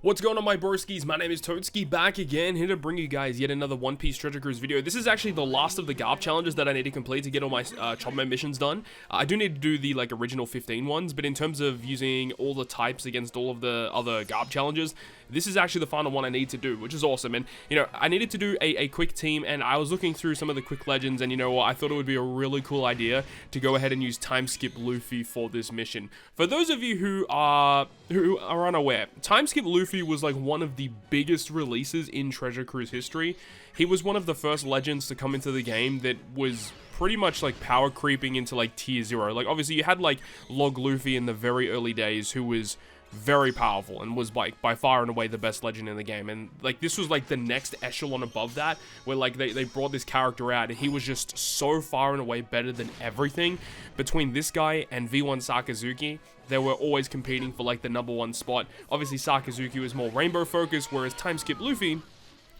What's going on, my broskiis? My name is Toadski, back again, here to bring you guys yet another One Piece Treasure Cruise video. This is actually the last of the GARP challenges that I need to complete to get all my Chopman missions done. I do need to do the original 15 ones, but in terms of using all the types against all of the other GARP challenges, this is actually the final one I need to do, which is awesome. And, I needed to do a quick team, and I was looking through some of the quick legends, and I thought it would be a really cool idea to go ahead and use Timeskip Luffy for this mission. For those of you who are unaware, Timeskip Luffy was one of the biggest releases in Treasure Cruise history. He was one of the first legends to come into the game that was pretty much power creeping into tier 0. Obviously you had Log Luffy in the very early days, who was very powerful and was by far and away the best legend in the game, and this was the next echelon above that, where they brought this character out and he was just so far and away better than everything. Between this guy and V1 Sakazuki, they were always competing for the #1 spot. Obviously Sakazuki was more rainbow focused, whereas Timeskip Luffy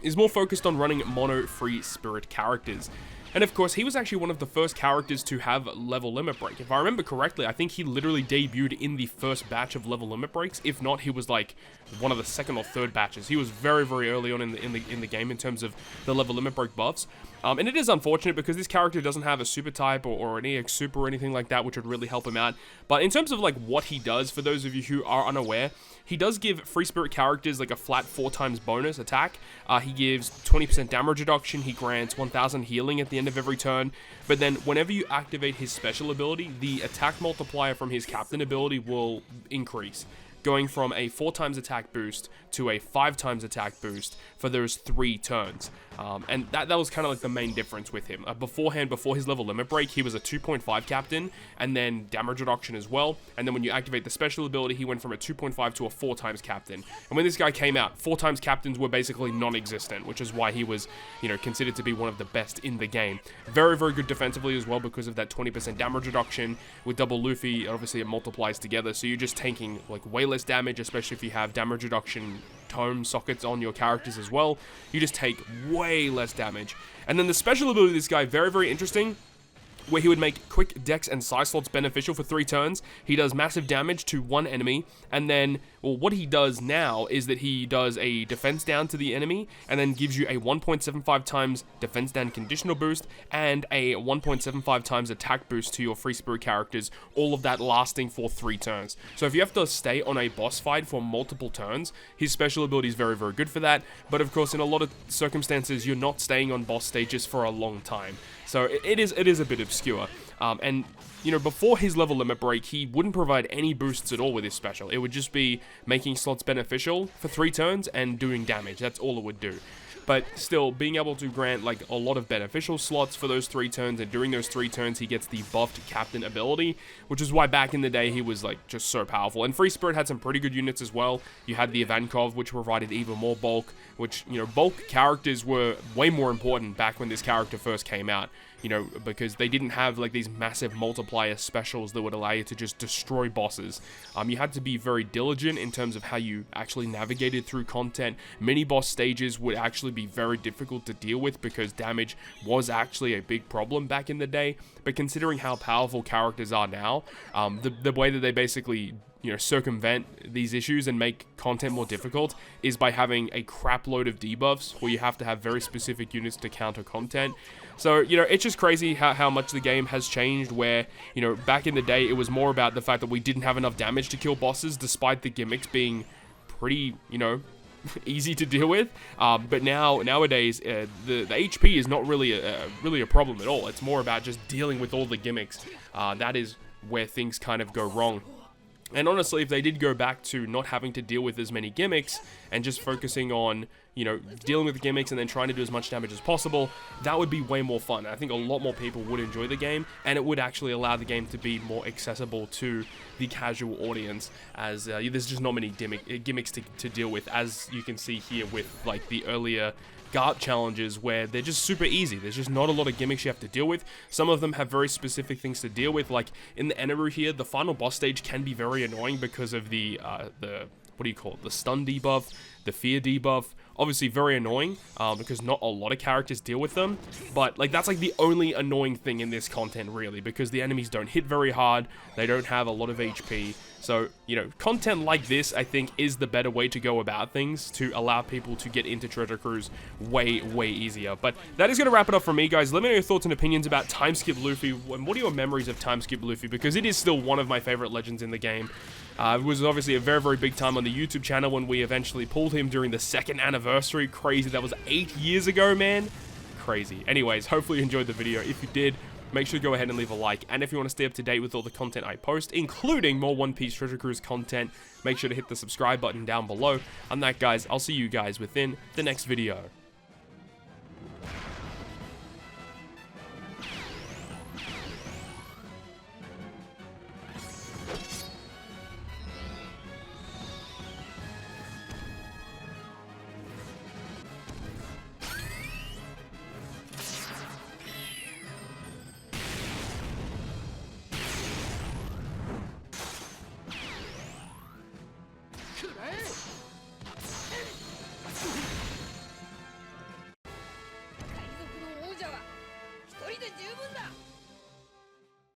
is more focused on running mono free spirit characters. And of course, he was actually one of the first characters to have level limit break. If I remember correctly, I think he literally debuted in the first batch of level limit breaks. If not, he was one of the second or third batches. He was very, very early on in the game in terms of the level limit break buffs. And it is unfortunate because this character doesn't have a super type or an EX super or anything like that, which would really help him out. But in terms of what he does, for those of you who are unaware, he does give free spirit characters a flat 4x bonus attack. He gives 20% damage reduction. He grants 1000 healing at the end of every turn. But then whenever you activate his special ability, the attack multiplier from his captain ability will increase, going from a 4x attack boost to a 5x attack boost for those 3 turns. And that was kind of the main difference with him. Beforehand, before his level limit break, he was a 2.5 captain, and then damage reduction as well. And then when you activate the special ability, he went from a 2.5 to a 4x captain. And when this guy came out, 4x captains were basically non-existent, which is why he was, considered to be one of the best in the game. Very, very good defensively as well because of that 20% damage reduction. With double Luffy, obviously it multiplies together, so you're just tanking way less damage, especially if you have damage reduction tome sockets on your characters as well. You just take way less damage. And then the special ability of this guy, very, very interesting, where he would make quick dex and side slots beneficial for 3 turns. He does massive damage to one enemy, and then, well, what he does now is that he does a defense down to the enemy, and then gives you a 1.75 times defense down conditional boost, and a 1.75 times attack boost to your free spirit characters, all of that lasting for 3 turns. So if you have to stay on a boss fight for multiple turns, his special ability is very, very good for that, but of course in a lot of circumstances, you're not staying on boss stages for a long time. So it is a bit obscure. And, before his level limit break, he wouldn't provide any boosts at all with his special. It would just be making slots beneficial for 3 turns and doing damage. That's all it would do. But still, being able to grant a lot of beneficial slots for those 3 turns, and during those 3 turns, he gets the buffed captain ability, which is why back in the day, he was just so powerful. And Free Spirit had some pretty good units as well. You had the Ivankov, which provided even more bulk, which, bulk characters were way more important back when this character first came out. Because they didn't have these massive multiplier specials that would allow you to just destroy bosses. You had to be very diligent in terms of how you actually navigated through content. Mini boss stages would actually be very difficult to deal with because damage was actually a big problem back in the day. But considering how powerful characters are now, the way that they basically circumvent these issues and make content more difficult is by having a crap load of debuffs where you have to have very specific units to counter content. So, it's just crazy how much the game has changed where, back in the day, it was more about the fact that we didn't have enough damage to kill bosses despite the gimmicks being pretty, easy to deal with. But nowadays, the HP is not really a problem at all. It's more about just dealing with all the gimmicks. That is where things kind of go wrong. And honestly, if they did go back to not having to deal with as many gimmicks and just focusing on, dealing with the gimmicks and then trying to do as much damage as possible, that would be way more fun. I think a lot more people would enjoy the game, and it would actually allow the game to be more accessible to the casual audience, as there's just not many gimmicks to deal with, as you can see here with the earlier GARP challenges where they're just super easy. There's just not a lot of gimmicks you have to deal with. Some of them have very specific things to deal with, in the Eneru here, the final boss stage can be very annoying because of the what do you call it, the stun debuff, the fear debuff. Obviously very annoying, because not a lot of characters deal with them, but that's the only annoying thing in this content really, because the enemies don't hit very hard, they don't have a lot of HP, So, you know, content like this, I think, is the better way to go about things to allow people to get into treasure cruise way, way easier. But that is going to wrap it up for me, guys. Let me know your thoughts and opinions about Timeskip Luffy, and what are your memories of Timeskip Luffy, because it is still one of my favorite legends in the game. It was obviously a very, very big time on the YouTube channel when we eventually pulled him during the 2nd anniversary. Crazy. That was 8 years ago, man. Crazy. Anyways, hopefully you enjoyed the video. If you did, make sure to go ahead and leave a like. And if you want to stay up to date with all the content I post, including more One Piece Treasure Cruise content, make sure to hit the subscribe button down below. On that, guys, I'll see you guys within the next video.